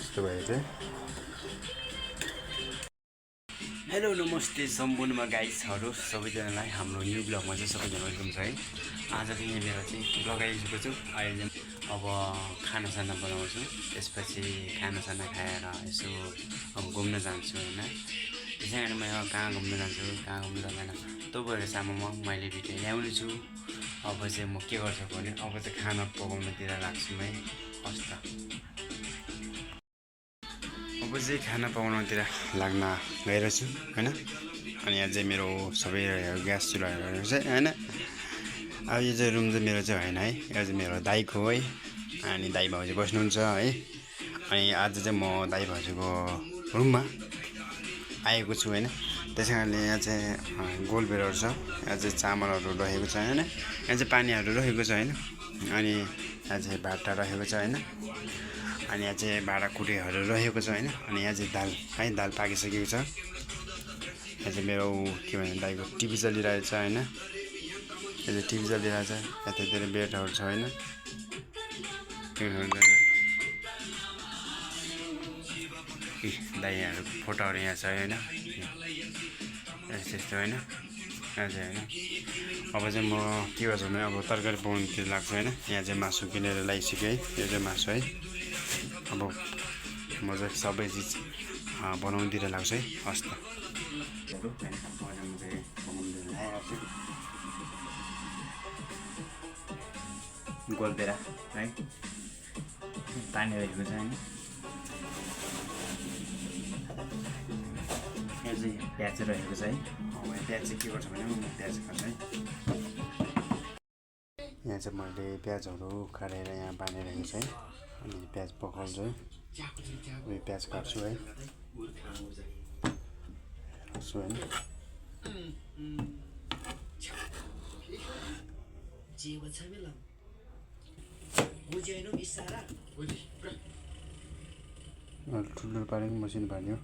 यस्तो भयो चाहिँ। हेलो नमस्ते सम्पूर्ण गाइजहरू सबैजनालाई हाम्रो न्यू ब्लगमा चाहिँ सबैजना वेलकम छ है। आज चाहिँ यहाँनिर चाहिँ ब्लग आइसकेको छु। अहिले अब खानासाना बनाउँछु, त्यसपछि खानासाना खाएर यसो अब घुम्न जान्छु होइन। त्यसै कारण म कहाँ घुम्न जान्छु कहाँ घुम्न जाँदैन त्यो भएर सामूमा मैले भिडियो ल्याउने छु। अब चाहिँ म के गर्छु भने अब चाहिँ खाना पकाउनतिर लाग्छु है। हस् त अब चाहिँ खाना पकाउनतिर लाग्न गइरहेछु होइन। अनि यहाँ चाहिँ मेरो सबै ग्यास चुल्हाहरू चाहिँ होइन। अब यो चाहिँ रुम चाहिँ मेरो चाहिँ होइन है, यो चाहिँ मेरो दाइको है। अनि दाइ भाउजू बस्नुहुन्छ है। अनि आज चाहिँ म दाइ भाउजूको रुममा आएको छु होइन। त्यसै कारणले यहाँ चाहिँ गोलबेडहरू छ, यहाँ चाहिँ चामलहरू रहेको छ होइन। यहाँ चाहिँ पानीहरू रहेको छ होइन। अनि यहाँ चाहिँ भाटा रहेको छ होइन। अनि यहाँ चाहिँ भाँडाकुटीहरू रहेको छ होइन। अनि यहाँ चाहिँ दाल है, दाल पाकिसकेको छ। यहाँ चाहिँ मेरो के भन्छ दाइको टिभी चलिरहेको छ होइन। यहाँ चाहिँ टिभी चलिरहेको छ, यतातिर बेडहरू छ होइन। दाइहरू फोटोहरू यहाँ छ होइन। यस्तो होइन यहाँ चाहिँ होइन। अब चाहिँ म के गर्छु भने अब तरकारी पकाउनुतिर लाग्छु होइन। यहाँ चाहिँ मासु किनेर ल्याइसकेँ है, यो चाहिँ मासु है। अब म चाहिँ सबै चिज बनाउनुतिर लाग्छु है। हस् त गोलबेडा है, पानी रहेको छ होइन। यहाँ चाहिँ प्याज रहेको छ है। अब प्याज चाहिँ के गर्छ भने म प्याज खान्छु है। यहाँ चाहिँ मैले प्याजहरू काटेर यहाँ बाँधिरहेको छ है। अनि प्याज पकाउँछु है। उयो प्याज काट्छु है, राख्छु होइन। ठुलो पारेको मसिनो पार्यो।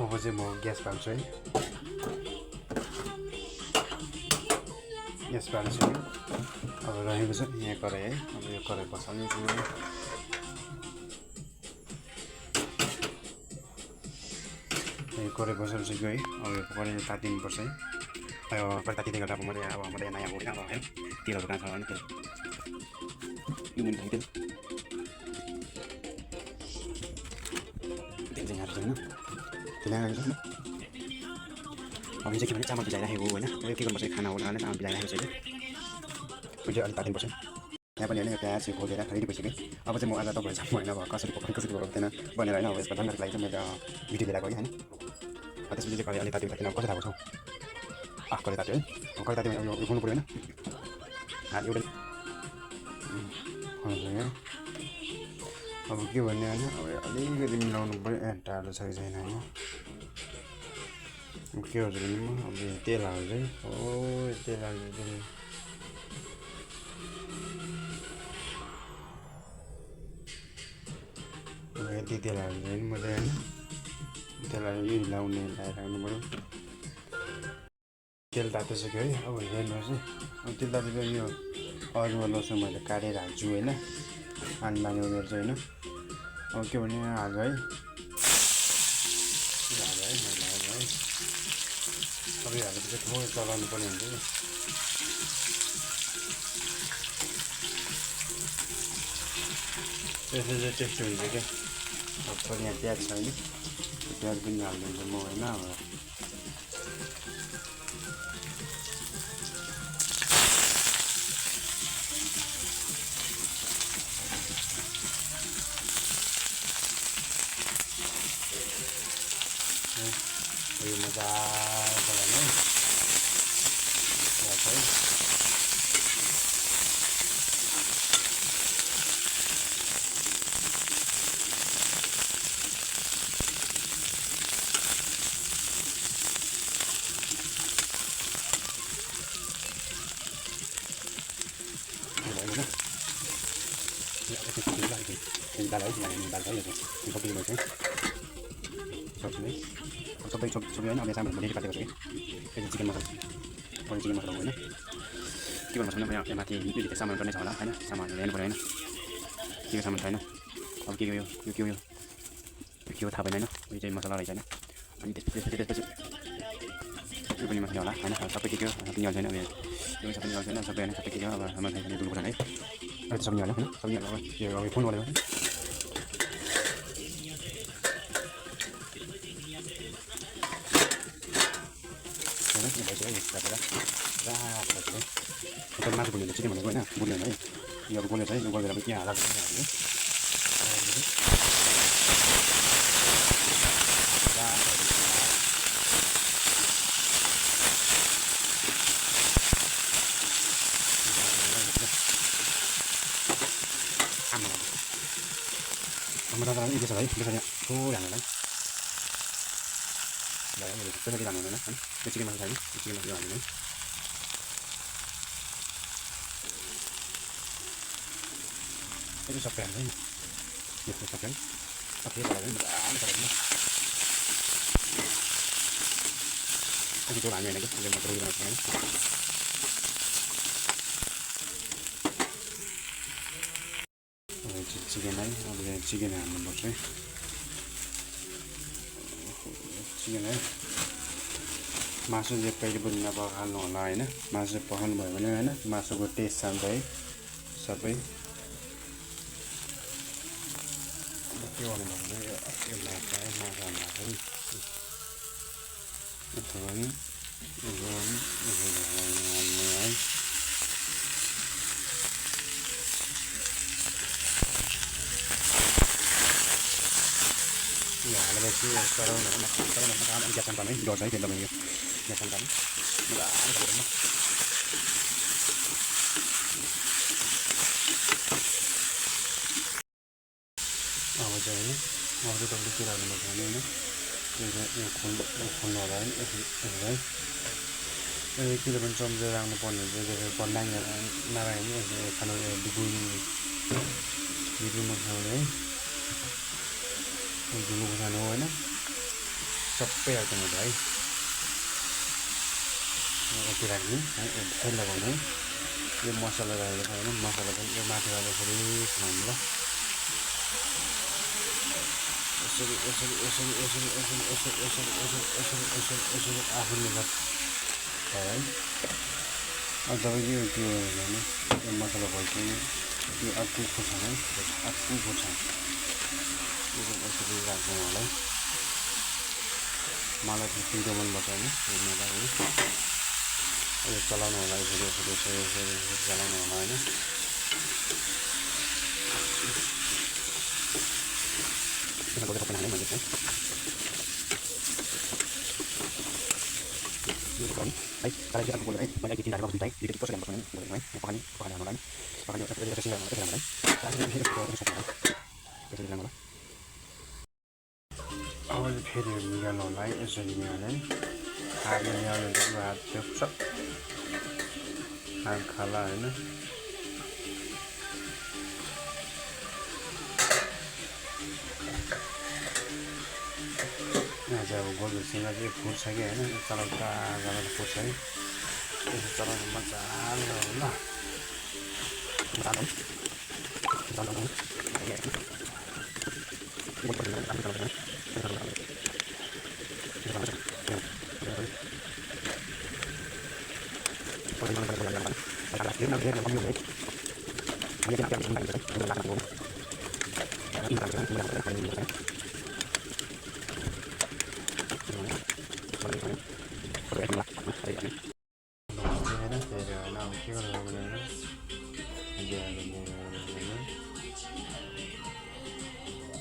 अब चाहिँ म ग्यास बाल्छु है। ग्यास बालिसक्यो। अब रहेको छ यहाँ कराई है। अब यो कराई बसाल्ने छु। यो कराई बसालिसक्यो है। अब यो कराई तातिनुपर्छ है। अब कराई तातिँदै गर्दा अब मैले नयाँ हो होइन। अब होइन तेलहरू कहाँ छ होइन। तेल तेल चाहिँ यहाँ होइन। अब यो चाहिँ के भने चामल भिजाइराखेको होइन। अब के गर्नुपर्छ खाना होला होइन, चामल भिजाइराखेको छ कि यो चाहिँ अलिक तातिनुपर्छ। यहाँ पनि होइन प्याज खोलेर रेडी भइसक्यो। अब चाहिँ म आज तपाईँहरू चाहिँ होइन अब कसरी पकाउने कसरी पकाउँदैन भनेर होइन। अब यसको जानकारीको लागि चाहिँ मैले भिडियो लिएर गएँ होइन। त्यसपछि चाहिँ अलिक ताति तातिन अब कसरी थाहा छ कसरी तात्यो है। अब कसरी तात्यो यो उठाउनु पऱ्यो होइन। एउटा अब के भन्ने होइन। अब अलिकति मिलाउनु पऱ्यो। टाढो छ कि छैन होइन। अब के गर्छु भने म अब तेल हाल्छु है। तेल हाल्छु यति तेल हाल्छु होइन मैले होइन। तेल हालेर यो लाउने लगाइराख्नु पऱ्यो। तेल तातिसक्यो है। अब हेर्नुहोस् है। अब तेल तातिसक्यो। यो अदुवा लसुन मैले काटेर हाल्छु होइन। पानी उनीहरू चाहिँ होइन। अब के भने हाल्छु है। हाल्छु है मैले हाल्छु है। अब यो हालेपछि थोरै चलाउनु पर्ने हुन्छ कि। त्यसले चाहिँ टेस्टी हुन्छ क्या। अब थोरै यहाँ प्याज छ होइन। प्याज पनि हालिदिन्छु म होइन। अब यो मजाको लाग्यो है। दाल है दाल चाहिँ सबै भयो चाहिँ सब्जी सबै सबै होइन अब यहाँ सामान धेरै काटेको छु कि चिकन मसला चिकन मसला होइन के भन्नु छैन यहाँ माथि भित्र सामान पर्ने छ होला होइन सामानहरू ल्याउनु पऱ्यो होइन के सामान छैन अब के यो के हो थाहा भएन होइन यो चाहिँ मसला रहेछ होइन अनि त्यसपछि यो पनि मसला होला होइन सबै के हो सबै छैन अब यो सबै छैन सबै होइन सबै के हो अब सामान छैन दुःख है सबै होला होइन सबै अब यो अब फोन गरेको मासु भुल्ने चिकन भनेको होइन भुल्ने है यो अब गोलेर चाहिँ गोलेर अब के हाल्छ टमाटर ini biasa biasanya yang lain ya ini biasa kita mana kan chicken masuk ini chicken masuk ini itu sampai ini ya sampai oke kalau ini ini itu lagi lagi ada motor di mana chicken है अब chicken हाल्नुपर्छ है chicken है मासु चाहिँ कहिले पनि नपखाल्नु होला होइन मासु पकाउनु भयो भने होइन मासुको टेस्ट जान्छ है सबै के गर्नु भयो भने यो मासु है मासु हाल्दाखेरि अथवा है हालेपछि चलाउनु ग्यास तान्नै गर्छ है त्यसले पनि ग्यास तान्नु अब चाहिँ होइन अब चाहिँ तपाईँले के राख्नुपर्छ भने होइन खोल्नु होला है किन पनि चम्चो राख्नु पर्ने हुन्छ नराख्यो भने खानु बिग्रिनु खाने है धुलो खुर्सानी हो होइन सबै हाल्नुहुन्छ है यति राख्ने है फेरि लगाउने है यो मसला राखेको छ होइन मसला पनि यो माथि हाल्दाखेरि खानु ल यसरी यसरी यसरी यसरी यसरी यसरी यसरी यसरी यसरी यसरी यसरी आफूले है अब तपाईँको त्यो भने यो मसला भइसक्यो यो अर्को खुर्सानी है अर्को खुर्सानी यसरी राख्नु होला मलाई चाहिँ पिरो मनपर्छ होइन यो चलाउनु होला यसरी यसरी यसरी यसरी चलाउनु होला होइन है कलाई चाहिँ अर्को बोल्नु है मैले अघि 3 हालेर दुईटा है दुईटा कसरी गर्नुपर्छ है पकाउने होला पकाउने यसरी होला अब फेरि निकाल्नु होला है यसरी निकाल्ने हातले निकाल्नु हात चेप्छ हात खाला होइन यहाँ चाहिँ अब गोलसँग चाहिँ फुट्छ कि होइन चलाउँदा फुट्छ है यसो चलाउनु मजाले होला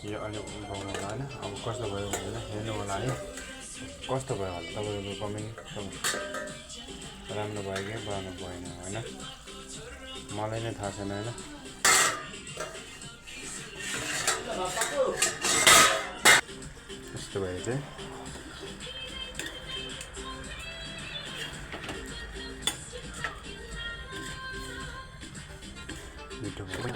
यो अलि उठाउनु होला होइन अब कस्तो भयो भनेर हेर्नु होला है कस्तो भयो होला तपाईँको कमेन्ट राम्रो भयो कि राम्रो भएन होइन मलाई नै थाहा छैन होइन यस्तो भयो चाहिँ मिठो भयो